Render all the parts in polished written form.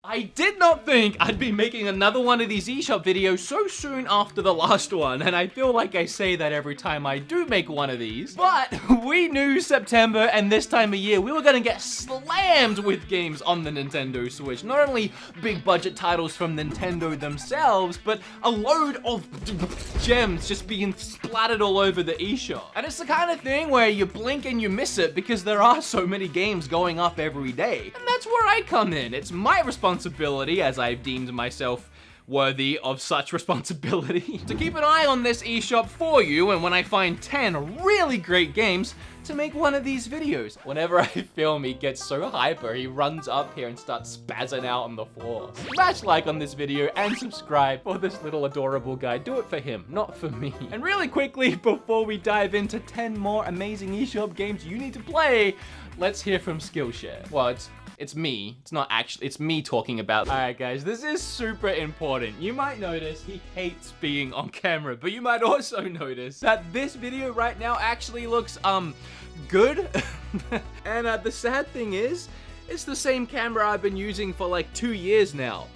I did not think I'd be making another one of these eShop videos so soon after the last one, and I feel like I say that every time I do make one of these. But we knew September and this time of year we were gonna get slammed with games on the Nintendo Switch. Not only big budget titles from Nintendo themselves, but a load of gems just being splattered all over the eShop. And it's the kind of thing where you blink and you miss it because there are so many games going up every day. And that's where I come in. It's my responsibility, as I've deemed myself worthy of such responsibility, to keep an eye on this eShop for you, and when I find 10 really great games, to make one of these videos. Whenever I film, he gets so hyper, he runs up here and starts spazzing out on the floor. Smash like on this video and subscribe for this little adorable guy. Do it for him, not for me. And really quickly, before we dive into 10 more amazing eShop games you need to play, let's hear from Skillshare. Well, it's me. It's not actually, it's me talking about. All right, guys, this is super important. You might notice he hates being on camera, but you might also notice that this video right now actually looks, good. And the sad thing is, it's the same camera I've been using for like 2 years now.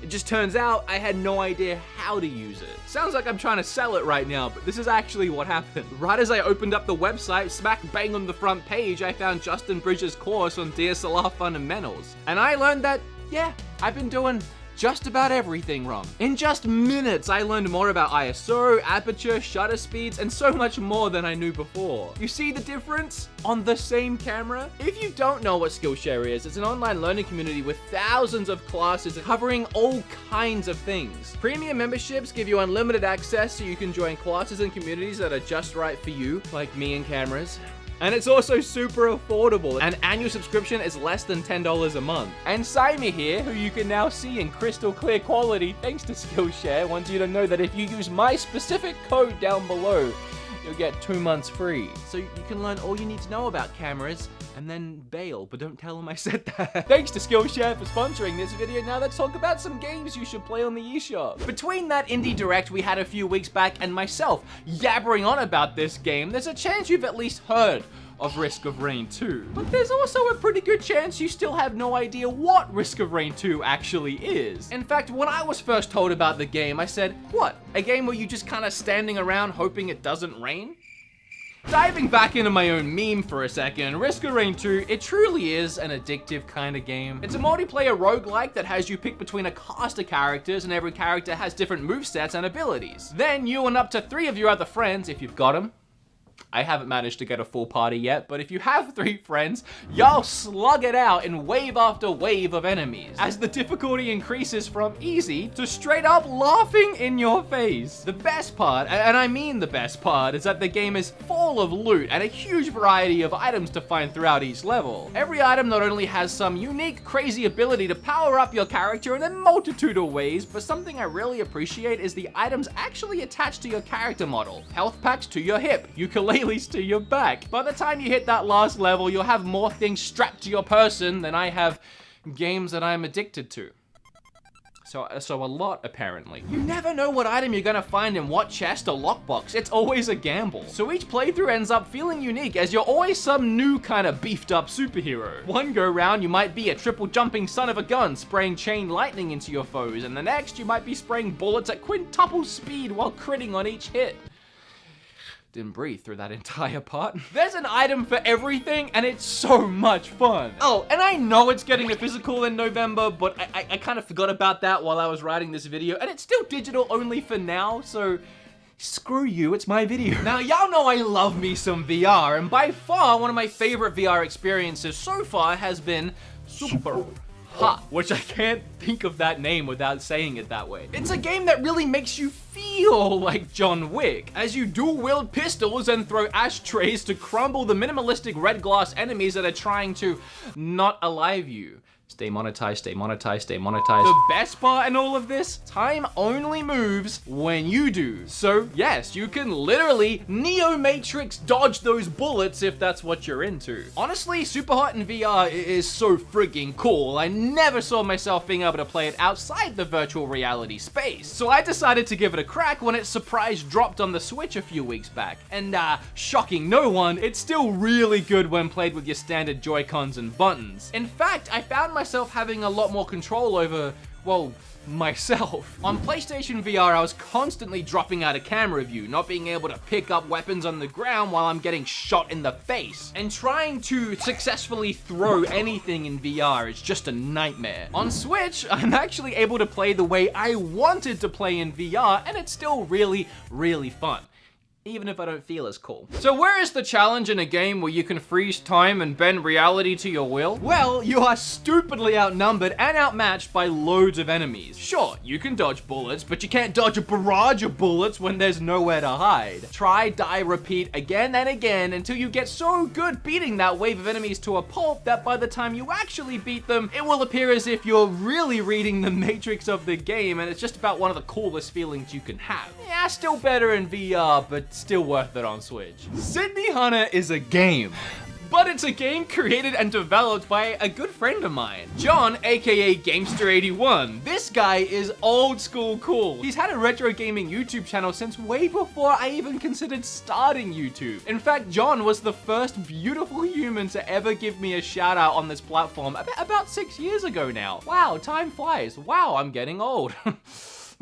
It just turns out I had no idea how to use it. Sounds like I'm trying to sell it right now, but this is actually what happened. Right as I opened up the website, smack bang on the front page, I found Justin Bridges' course on DSLR fundamentals. And I learned that, yeah, I've been doing just about everything wrong. In just minutes, I learned more about ISO, aperture, shutter speeds, and so much more than I knew before. You see the difference on the same camera? If you don't know what Skillshare is, it's an online learning community with thousands of classes covering all kinds of things. Premium memberships give you unlimited access so you can join classes and communities that are just right for you, like me and cameras. And it's also super affordable. An annual subscription is less than $10 a month. And Simon here, who you can now see in crystal clear quality thanks to Skillshare, wants you to know that if you use my specific code down below, you'll get 2 months free. So you can learn all you need to know about cameras and then bail, but don't tell them I said that. Thanks to Skillshare for sponsoring this video. Now let's talk about some games you should play on the eShop. Between that Indie Direct we had a few weeks back and myself yabbering on about this game, there's a chance you've at least heard of Risk of Rain 2. But there's also a pretty good chance you still have no idea what Risk of Rain 2 actually is. In fact, when I was first told about the game, I said, what? A game where you just kind of standing around hoping it doesn't rain? Diving back into my own meme for a second, Risk of Rain 2, it truly is an addictive kind of game. It's a multiplayer roguelike that has you pick between a cast of characters and every character has different movesets and abilities. Then you and up to 3 of your other friends, if you've got them. I haven't managed to get a full party yet, but if you have 3 friends, y'all slug it out in wave after wave of enemies, as the difficulty increases from easy to straight up laughing in your face. The best part, and I mean the best part, is that the game is full of loot and a huge variety of items to find throughout each level. Every item not only has some unique, crazy ability to power up your character in a multitude of ways, but something I really appreciate is the items actually attached to your character model. Health packs to your hip, ukuleles to your back. By the time you hit that last level, you'll have more things strapped to your person than I have games that I'm addicted to. So a lot, apparently. You never know what item you're gonna find in what chest or lockbox. It's always a gamble. So each playthrough ends up feeling unique, as you're always some new kind of beefed up superhero. One go round, you might be a triple jumping son of a gun, spraying chain lightning into your foes, and the next, you might be spraying bullets at quintuple speed while critting on each hit. Didn't breathe through that entire part. There's an item for everything, and it's so much fun. Oh, and I know it's getting a physical in November, but I kind of forgot about that while I was writing this video, and it's still digital only for now, so screw you, it's my video. Now, y'all know I love me some VR, and by far, one of my favorite VR experiences so far has been Super Hot, which I can't think of that name without saying it that way. It's a game that really makes you feel like John Wick, as you dual-wield pistols and throw ashtrays to crumble the minimalistic red glass enemies that are trying to not alive you. Stay monetized, stay monetized, stay monetized. The best part in all of this, time only moves when you do. So yes, you can literally Neo Matrix dodge those bullets if that's what you're into. Honestly, Super Hot in VR is so frigging cool. I never saw myself being able to play it outside the virtual reality space. So I decided to give it a crack when it surprise dropped on the Switch a few weeks back. And shocking no one, it's still really good when played with your standard Joy-Cons and buttons. In fact, I found myself having a lot more control over, well, myself. On PlayStation VR, I was constantly dropping out of camera view, not being able to pick up weapons on the ground while I'm getting shot in the face. And trying to successfully throw anything in VR is just a nightmare. On Switch, I'm actually able to play the way I wanted to play in VR, and it's still really, really fun. Even if I don't feel as cool. So where is the challenge in a game where you can freeze time and bend reality to your will? Well, you are stupidly outnumbered and outmatched by loads of enemies. Sure, you can dodge bullets, but you can't dodge a barrage of bullets when there's nowhere to hide. Try, die, repeat again and again until you get so good beating that wave of enemies to a pulp that by the time you actually beat them, it will appear as if you're really reading the matrix of the game, and it's just about one of the coolest feelings you can have. Yeah, still better in VR, but still worth it on Switch. Sydney Hunter is a game. But it's a game created and developed by a good friend of mine, John, aka Gamester81. This guy is old school cool. He's had a retro gaming YouTube channel since way before I even considered starting YouTube. In fact, John was the first beautiful human to ever give me a shout out on this platform about 6 years ago now. Wow, time flies. Wow, I'm getting old.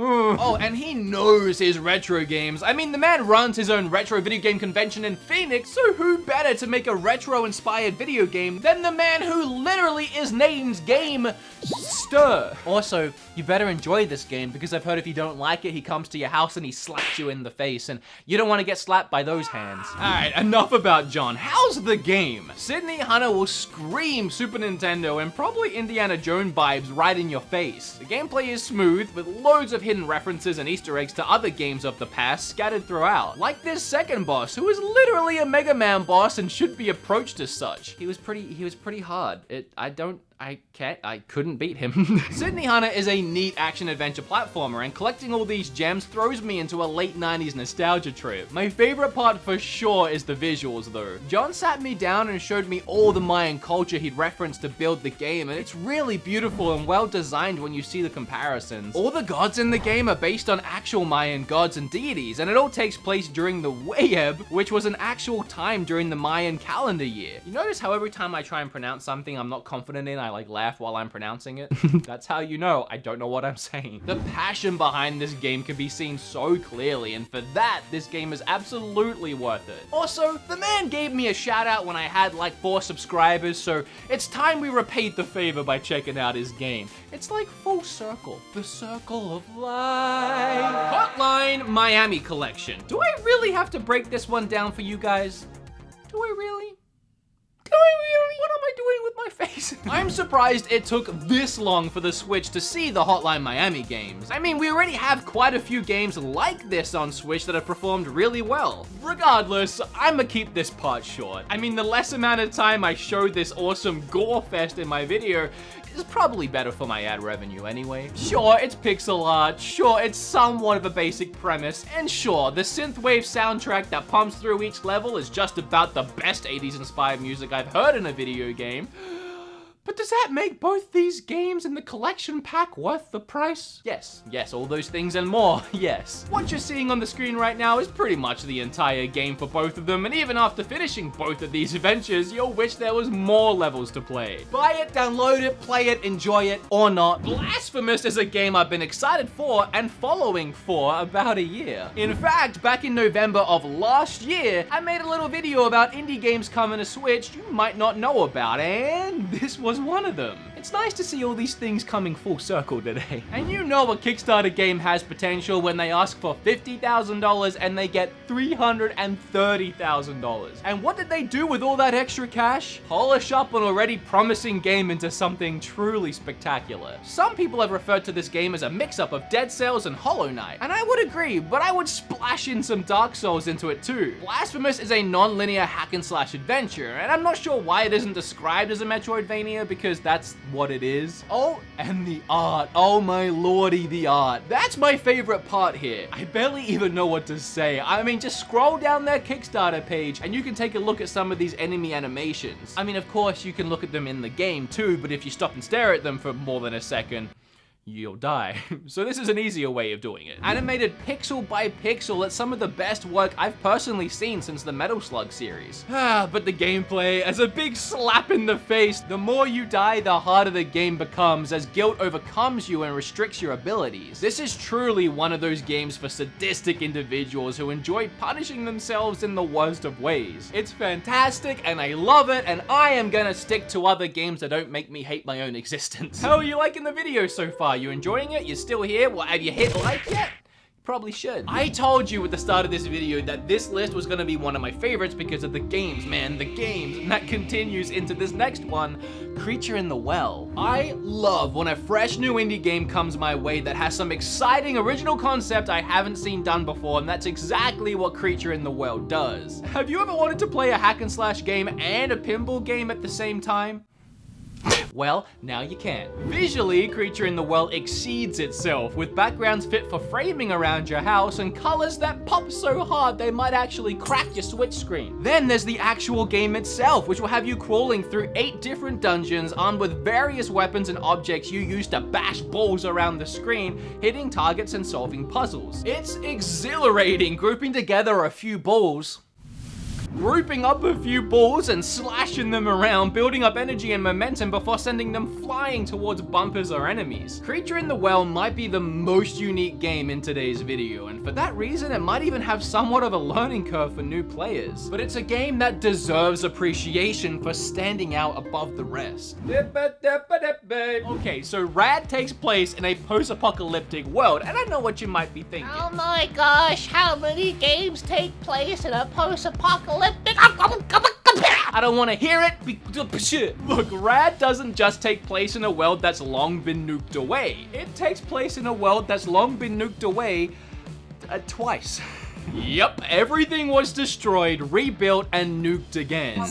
Oh, and he knows his retro games. I mean, the man runs his own retro video game convention in Phoenix, so who better to make a retro-inspired video game than the man who literally is named Gamester? Also, you better enjoy this game because I've heard if you don't like it, he comes to your house and he slaps you in the face, and you don't want to get slapped by those hands. Alright, enough about John. How's the game? Sydney Hunter will scream Super Nintendo and probably Indiana Jones vibes right in your face. The gameplay is smooth, with loads of hidden references and Easter eggs to other games of the past scattered throughout. Like this second boss, who is literally a Mega Man boss and should be approached as such. He was pretty hard. I couldn't beat him. Sydney Hunter is a neat action-adventure platformer, and collecting all these gems throws me into a late 90s nostalgia trip. My favorite part for sure is the visuals though. John sat me down and showed me all the Mayan culture he'd referenced to build the game, and it's really beautiful and well designed when you see the comparisons. All the gods in the game are based on actual Mayan gods and deities, and it all takes place during the Wayeb, which was an actual time during the Mayan calendar year. You notice how every time I try and pronounce something I'm not confident in, I laugh while I'm pronouncing it? That's how you know I don't know what I'm saying. The passion behind this game can be seen so clearly, and for that, this game is absolutely worth it. Also, the man gave me a shout out when I had like 4 subscribers, so it's time we repaid the favor by checking out his game. It's like full circle. The circle of life. Hotline Miami Collection. Do I really have to break this one down for you guys? Do I really? What am I doing with my face? I'm surprised it took this long for the Switch to see the Hotline Miami games. I mean, we already have quite a few games like this on Switch that have performed really well. Regardless, I'ma keep this part short. I mean, the less amount of time I show this awesome gore fest in my video is probably better for my ad revenue anyway. Sure, it's pixel art, sure, it's somewhat of a basic premise, and sure, the synthwave soundtrack that pumps through each level is just about the best 80s inspired music I've heard in a video game. But does that make both these games in the collection pack worth the price? Yes, all those things and more, yes. What you're seeing on the screen right now is pretty much the entire game for both of them, and even after finishing both of these adventures, you'll wish there was more levels to play. Buy it, download it, play it, enjoy it, or not. Blasphemous is a game I've been excited for and following for about a year. In fact, back in November of last year, I made a little video about indie games coming to Switch you might not know about, and this was one of them. It's nice to see all these things coming full circle today. And you know a Kickstarter game has potential when they ask for $50,000 and they get $330,000. And what did they do with all that extra cash? Polish up an already promising game into something truly spectacular. Some people have referred to this game as a mix-up of Dead Cells and Hollow Knight, and I would agree, but I would splash in some Dark Souls into it too. Blasphemous is a non-linear hack and slash adventure, and I'm not sure why it isn't described as a Metroidvania because that's what it is. Oh, and the art. Oh my lordy, the art. That's my favorite part here. I barely even know what to say. I mean, just scroll down their Kickstarter page and you can take a look at some of these enemy animations. I mean, of course, you can look at them in the game too, but if you stop and stare at them for more than a second, you'll die. So this is an easier way of doing it. Animated pixel by pixel, it's some of the best work I've personally seen since the Metal Slug series. But the gameplay, as a big slap in the face, the more you die, the harder the game becomes as guilt overcomes you and restricts your abilities. This is truly one of those games for sadistic individuals who enjoy punishing themselves in the worst of ways. It's fantastic and I love it, and I am gonna stick to other games that don't make me hate my own existence. How are you liking the video so far? You enjoying it? You're still here? Well, have you hit like yet? Probably should. I told you at the start of this video that this list was gonna be one of my favorites because of the games, man, the games. And that continues into this next one, Creature in the Well. I love when a fresh new indie game comes my way that has some exciting original concept I haven't seen done before, and that's exactly what Creature in the Well does. Have you ever wanted to play a hack and slash game and a pinball game at the same time? Well, now you can. Visually, Creature in the Well exceeds itself, with backgrounds fit for framing around your house and colors that pop so hard they might actually crack your Switch screen. Then there's the actual game itself, which will have you crawling through 8 different dungeons armed with various weapons and objects you use to bash balls around the screen, hitting targets and solving puzzles. It's exhilarating grouping together a few balls, grouping up a few balls and slashing them around, building up energy and momentum before sending them flying towards bumpers or enemies. Creature in the Well might be the most unique game in today's video, and for that reason it might even have somewhat of a learning curve for new players. But it's a game that deserves appreciation for standing out above the rest. Okay, so Rad takes place in a post-apocalyptic world, and I know what you might be thinking. Oh my gosh, how many games take place in a post-apocalyptic? I don't want to hear it. Look, Rad doesn't just take place in a world that's long been nuked away. It takes place in a world that's long been nuked away twice. Yep, everything was destroyed, rebuilt, and nuked again.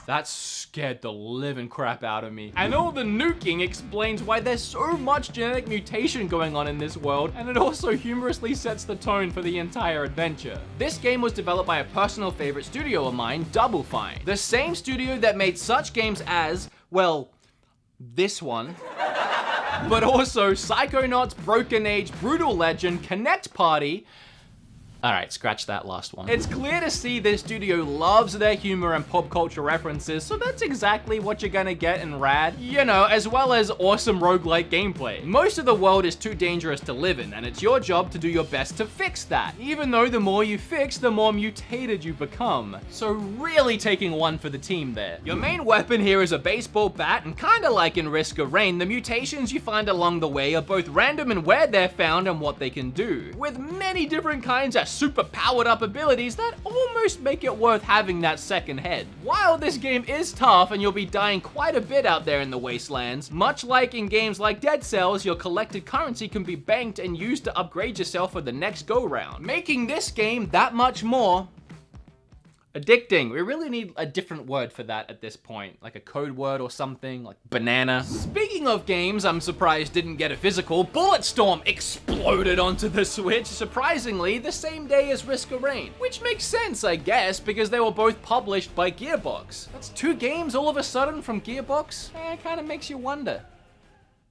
That scared the living crap out of me. And all the nuking explains why there's so much genetic mutation going on in this world, and it also humorously sets the tone for the entire adventure. This game was developed by a personal favorite studio of mine, Double Fine. The same studio that made such games as, well, this one. But also Psychonauts, Broken Age, Brutal Legend, Connect Party. Alright, scratch that last one. It's clear to see this studio loves their humor and pop culture references, so that's exactly what you're gonna get in Rad. You know, as well as awesome roguelike gameplay. Most of the world is too dangerous to live in, and it's your job to do your best to fix that. Even though the more you fix, the more mutated you become. So really taking one for the team there. Your main weapon here is a baseball bat, and kinda like in Risk of Rain, the mutations you find along the way are both random in where they're found and what they can do, with many different kinds of super powered up abilities that almost make it worth having that second head. While this game is tough and you'll be dying quite a bit out there in the wastelands, much like in games like Dead Cells, your collected currency can be banked and used to upgrade yourself for the next go round, making this game that much more addicting. We really need a different word for that at this point, like a code word or something, like banana. Speaking of games I'm surprised didn't get a physical, Bulletstorm exploded onto the Switch, surprisingly the same day as Risk of Rain. Which makes sense, I guess, because they were both published by Gearbox. That's 2 games all of a sudden from Gearbox? It kind of makes you wonder.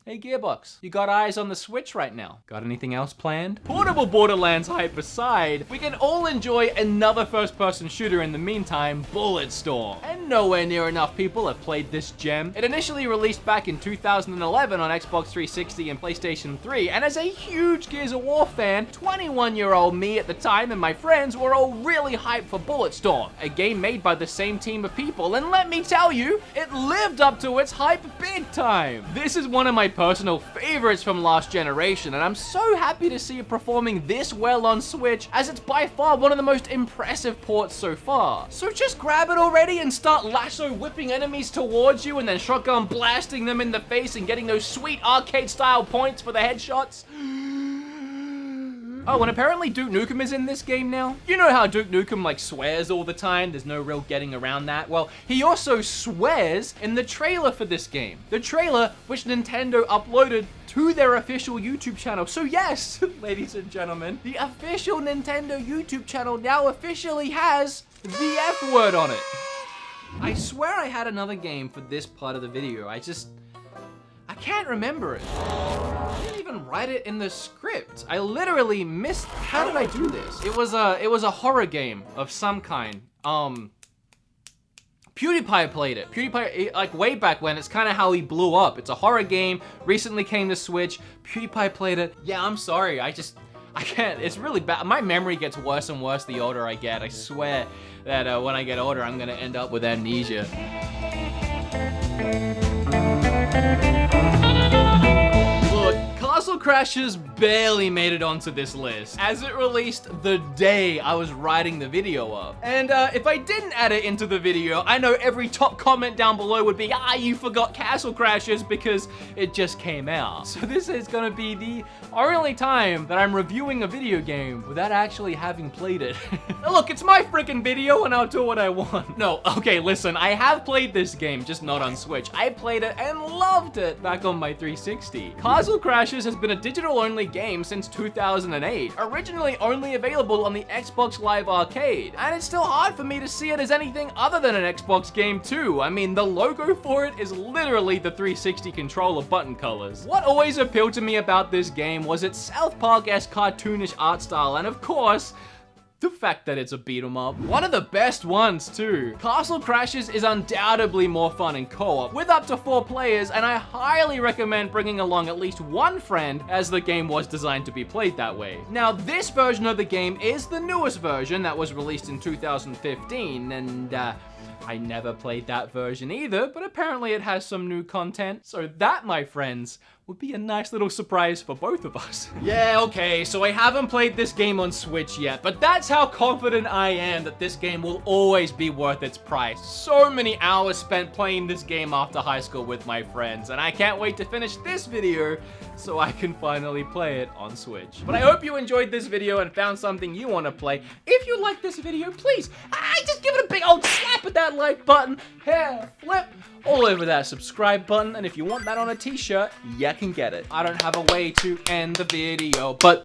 Hey Gearbox, you got eyes on the Switch right now. Got anything else planned? Portable Borderlands hype aside, we can all enjoy another first-person shooter in the meantime, Bulletstorm. And nowhere near enough people have played this gem. It initially released back in 2011 on Xbox 360 and PlayStation 3, and as a huge Gears of War fan, 21-year-old me at the time and my friends were all really hyped for Bulletstorm, a game made by the same team of people, and let me tell you, it lived up to its hype big time. This is one of my personal favorites from last generation, and I'm so happy to see it performing this well on Switch, as it's by far one of the most impressive ports so far. So just grab it already and start lasso whipping enemies towards you and then shotgun blasting them in the face and getting those sweet arcade style points for the headshots. Oh, and apparently Duke Nukem is in this game now. You know how Duke Nukem like swears all the time? There's no real getting around that. Well, he also swears in the trailer for this game. The trailer which Nintendo uploaded to their official YouTube channel. So yes, ladies and gentlemen, the official Nintendo YouTube channel now officially has the F word on it. I swear I had another game for this part of the video. I can't remember it. even write it in the script. I literally missed. How did I do this? It was a horror game of some kind. PewDiePie played it. PewDiePie, like way back when, it's kind of how he blew up. It's a horror game, recently came to Switch. PewDiePie played it. Yeah, I'm sorry, I can't, it's really bad. My memory gets worse and worse the older I get. I swear that when I get older, I'm gonna end up with amnesia. Look, Castle Crashers barely made it onto this list, as it released the day I was writing the video up. And if I didn't add it into the video, I know every top comment down below would be, you forgot Castle Crashers because it just came out. So this is gonna be the only time that I'm reviewing a video game without actually having played it. Look, it's my freaking video and I'll do what I want. No, okay, listen, I have played this game, just not on Switch. I played it and loved it back on my 360. Castle Crashers has been a digital-only game since 2008, originally only available on the Xbox Live Arcade, and it's still hard for me to see it as anything other than an Xbox game too. I mean, the logo for it is literally the 360 controller button colors. What always appealed to me about this game was its South Park-esque cartoonish art style, and of course, the fact that it's a beat 'em up. One of the best ones too. Castle Crashers is undoubtedly more fun in co-op, with up to 4 players, and I highly recommend bringing along at least one friend, as the game was designed to be played that way. Now, this version of the game is the newest version that was released in 2015, and I never played that version either, but apparently it has some new content, so that, my friends, would be a nice little surprise for both of us. Yeah, okay, so I haven't played this game on Switch yet, but that's how confident I am that this game will always be worth its price. So many hours spent playing this game after high school with my friends, and I can't wait to finish this video so I can finally play it on Switch. But I hope you enjoyed this video and found something you want to play. If you like this video, please, just give it a big old slap at that like button, hair flip, all over that subscribe button, and if you want that on a t-shirt, you can get it. I don't have a way to end the video, but